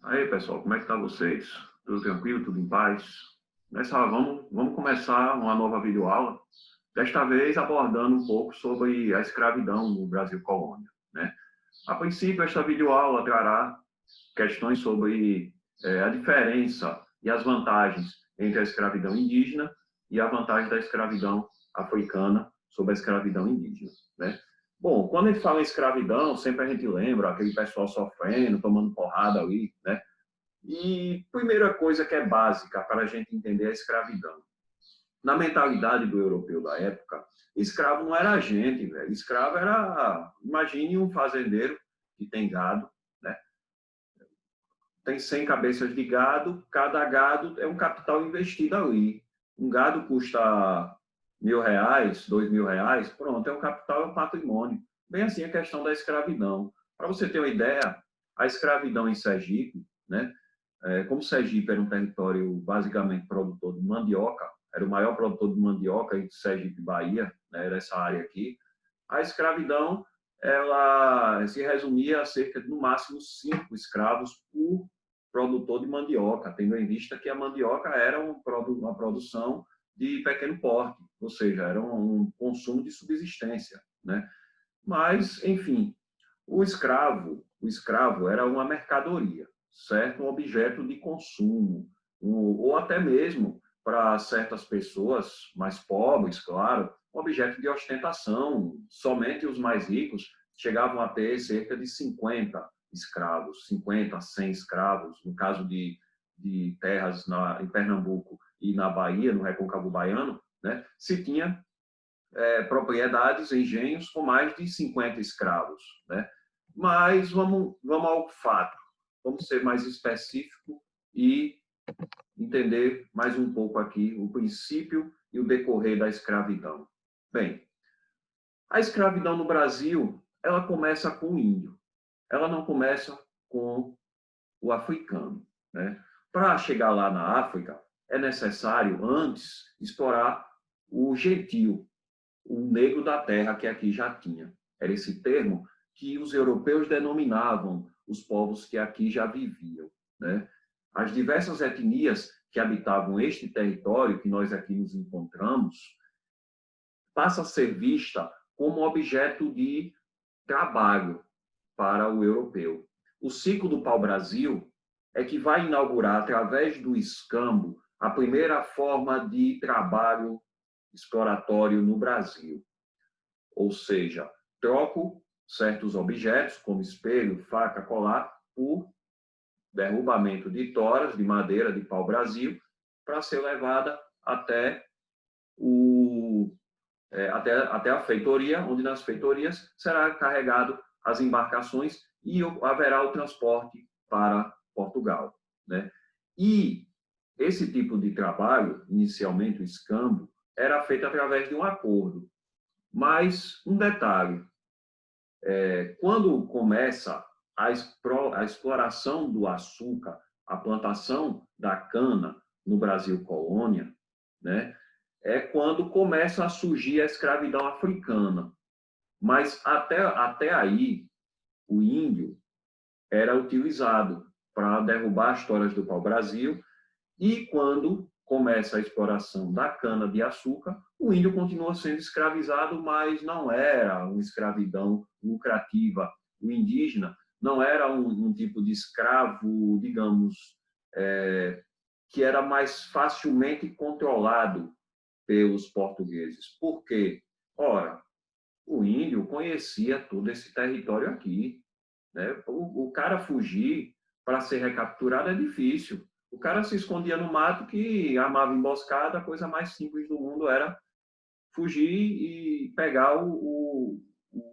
Aí, pessoal, como é que tá vocês? Tudo tranquilo? Tudo em paz? Vamos começar uma nova videoaula, desta vez abordando um pouco sobre a escravidão no Brasil colônia, né? A princípio, esta videoaula trará questões sobre a diferença e as vantagens entre a escravidão indígena e a vantagem da escravidão africana sobre a escravidão indígena, né? Bom, quando a gente fala em escravidão, sempre a gente lembra aquele pessoal sofrendo, tomando porrada ali, né? E primeira coisa que é básica para a gente entender a escravidão. Na mentalidade do europeu da época, escravo não era gente, velho. Escravo era, imagine um fazendeiro que tem gado, né? Tem 100 cabeças de gado, cada gado é um capital investido ali. Um gado custa R$ 1.000, R$ 2.000, pronto, é um capital, é um patrimônio. Bem assim a questão da escravidão. Para você ter uma ideia, a escravidão em Sergipe, né? Como Sergipe era um território basicamente produtor de mandioca, era o maior produtor de mandioca entre Sergipe e Bahia, né, era essa área aqui, a escravidão ela se resumia a cerca de, no máximo, 5 escravos por produtor de mandioca, tendo em vista que a mandioca era uma produção de pequeno porte, ou seja, era um consumo de subsistência, né? Mas, enfim, o escravo era uma mercadoria, certo? Um objeto de consumo, ou até mesmo para certas pessoas mais pobres, claro, um objeto de ostentação. Somente os mais ricos chegavam a ter cerca de 50 escravos, 50, 100 escravos. No caso de terras em Pernambuco e na Bahia, no Recôncavo Baiano, né, se tinha propriedades, engenhos com mais de 50 escravos, né? Mas vamos ao fato, vamos ser mais específico e entender mais um pouco aqui o princípio e o decorrer da escravidão. Bem, a escravidão no Brasil, ela começa com o índio, ela não começa com o africano, né? Para chegar lá na África, é necessário antes explorar o gentio, o negro da terra que aqui já tinha. Era esse termo que os europeus denominavam os povos que aqui já viviam, né? As diversas etnias que habitavam este território que nós aqui nos encontramos passa a ser vista como objeto de trabalho para o europeu. O ciclo do pau-brasil é que vai inaugurar, através do escambo, a primeira forma de trabalho exploratório no Brasil. Ou seja, troco certos objetos, como espelho, faca, colar, por derrubamento de toras de madeira de pau-brasil, para ser levada até, até a feitoria, onde nas feitorias será carregado as embarcações e haverá o transporte para Portugal, né? E esse tipo de trabalho, inicialmente o escambo, era feito através de um acordo. Mas um detalhe, quando começa a exploração do açúcar, a plantação da cana no Brasil colônia, né, é quando começa a surgir a escravidão africana. Mas até aí, o índio era utilizado para derrubar as toras do pau-brasil, e quando começa a exploração da cana-de-açúcar, o índio continua sendo escravizado, mas não era uma escravidão lucrativa. O indígena não era um tipo de escravo, digamos, que era mais facilmente controlado pelos portugueses. Por quê? Ora, o índio conhecia todo esse território aqui, né? O cara fugir para ser recapturado é difícil. O cara se escondia no mato, que armava emboscada, a coisa mais simples do mundo era fugir e pegar o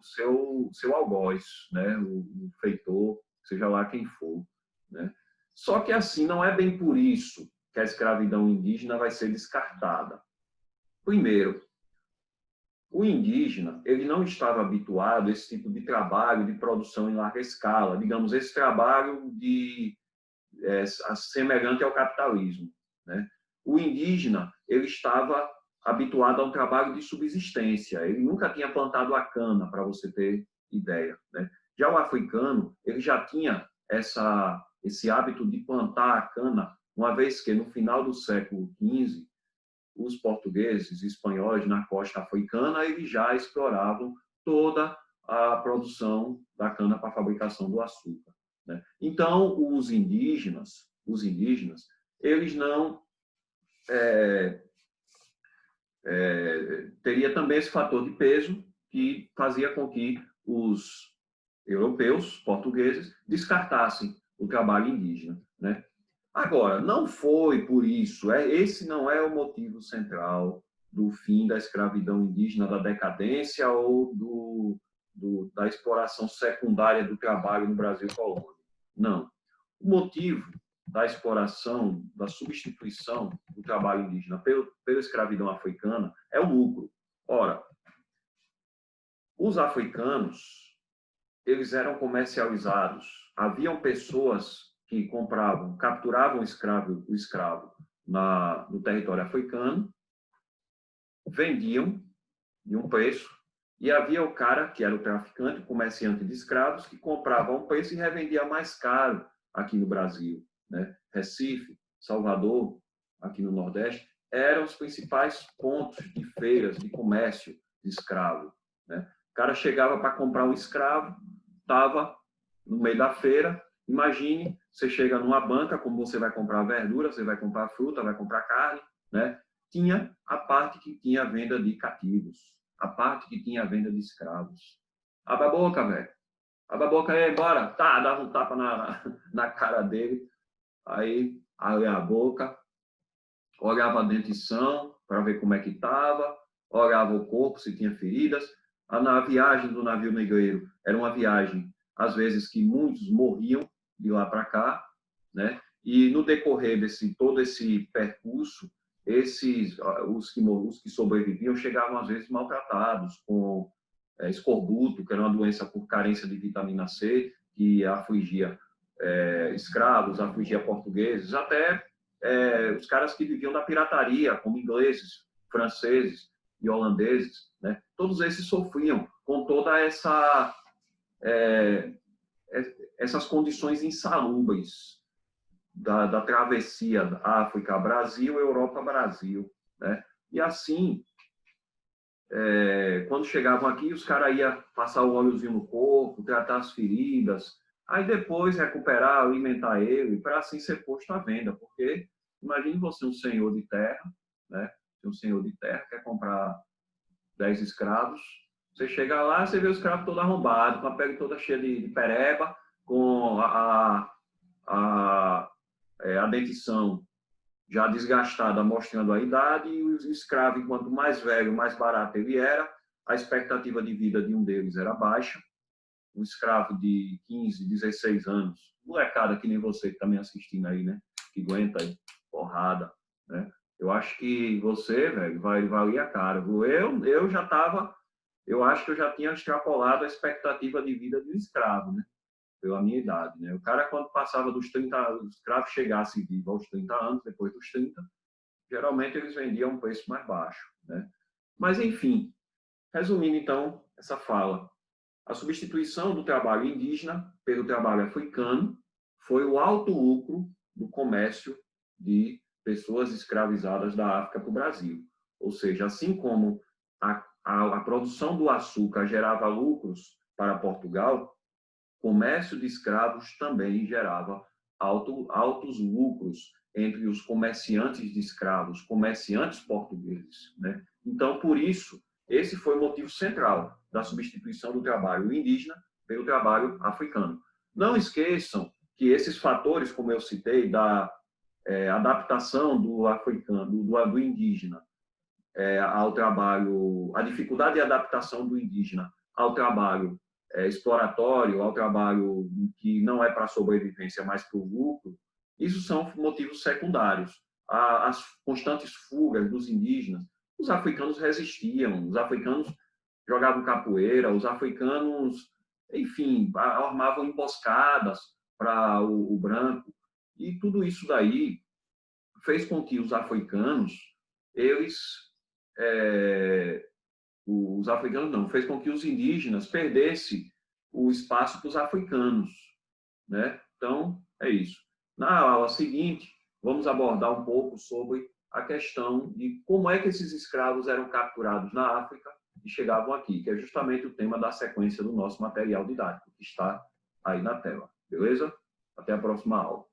seu algoz, né? O feitor, seja lá quem for, né? Só que assim, não é bem por isso que a escravidão indígena vai ser descartada. Primeiro, o indígena, ele não estava habituado a esse tipo de trabalho de produção em larga escala, digamos, esse trabalho semelhante ao capitalismo, né? O indígena, ele estava habituado a um trabalho de subsistência, ele nunca tinha plantado a cana, para você ter ideia, né? Já o africano, ele já tinha esse hábito de plantar a cana, uma vez que no final do século XV, os portugueses e espanhóis na costa africana, eles já exploravam toda a produção da cana para a fabricação do açúcar, né? Então, os indígenas, eles não teria também esse fator de peso que fazia com que os europeus, portugueses, descartassem o trabalho indígena, né? Agora, não foi por isso, esse não é o motivo central do fim da escravidão indígena, da decadência ou da exploração secundária do trabalho no Brasil colônia. Não. O motivo da exploração, da substituição do trabalho indígena pela escravidão africana é o lucro. Ora, os africanos, eles eram comercializados. Haviam pessoas que compravam, capturavam o escravo no território africano, vendiam de um preço, e havia o cara, que era o traficante, o comerciante de escravos, que comprava a um preço e revendia mais caro aqui no Brasil, né? Recife, Salvador, aqui no Nordeste, eram os principais pontos de feiras, de comércio de escravo, né? O cara chegava para comprar um escravo, estava no meio da feira. Imagine, você chega numa banca, como você vai comprar verdura, você vai comprar fruta, vai comprar carne, né? Tinha a parte que tinha a venda de cativos, a parte que tinha a venda de escravos. Abre a boca, velho. Abre a boca aí, bora. Tá, dava um tapa na cara dele. Aí, abria a boca, olhava a dentição para ver como é que estava, olhava o corpo, se tinha feridas. Na viagem do navio negreiro, era uma viagem, às vezes, que muitos morriam de lá para cá, né? E no decorrer todo esse percurso, os que sobreviviam chegavam, às vezes, maltratados, com escorbuto, que era uma doença por carência de vitamina C, que afligia escravos, afligia portugueses, até os caras que viviam da pirataria, como ingleses, franceses e holandeses, né? Todos esses sofriam com toda essas condições insalubres da travessia África-Brasil, Europa-Brasil, né? E assim, quando chegavam aqui, os caras iam passar o óleozinho no corpo, tratar as feridas, aí depois recuperar, alimentar ele, para assim ser posto à venda, porque imagine você um senhor de terra, né? Um senhor de terra quer comprar 10 escravos, você chega lá, você vê o escravo todo arrombado, com a pele toda cheia de pereba, com a dentição já desgastada, mostrando a idade, e os escravos, quanto mais velho, mais barato ele era, a expectativa de vida de um deles era baixa. Um escravo de 15, 16 anos, molecada que nem você que está me assistindo aí, né? Que aguenta aí, porrada, né? Eu acho que você, velho, vai valer a cara. Eu já estava, eu acho que eu já tinha extrapolado a expectativa de vida de um escravo, né? Pela minha idade, né? O cara, quando passava dos 30, os escravos chegassem vivo aos 30 anos, depois dos 30, geralmente eles vendiam um preço mais baixo, né? Mas, enfim, resumindo, então, essa fala, a substituição do trabalho indígena pelo trabalho africano foi o alto lucro do comércio de pessoas escravizadas da África para o Brasil. Ou seja, assim como a produção do açúcar gerava lucros para Portugal, o comércio de escravos também gerava altos lucros entre os comerciantes de escravos, comerciantes portugueses, né? Então, por isso, esse foi o motivo central da substituição do trabalho indígena pelo trabalho africano. Não esqueçam que esses fatores, como eu citei, da adaptação do africano, do indígena ao trabalho, a dificuldade de adaptação do indígena ao trabalho exploratório, ao trabalho que não é para a sobrevivência, mas para o lucro, isso são motivos secundários. As constantes fugas dos indígenas, os africanos resistiam, os africanos jogavam capoeira, os africanos, enfim, armavam emboscadas para o branco, e tudo isso daí fez com que os africanos, os africanos não, fez com que os indígenas perdessem o espaço para os africanos, né? Então, É isso. Na aula seguinte, vamos abordar um pouco sobre a questão de como é que esses escravos eram capturados na África e chegavam aqui, que é justamente o tema da sequência do nosso material didático, que está aí na tela. Beleza? Até a próxima aula.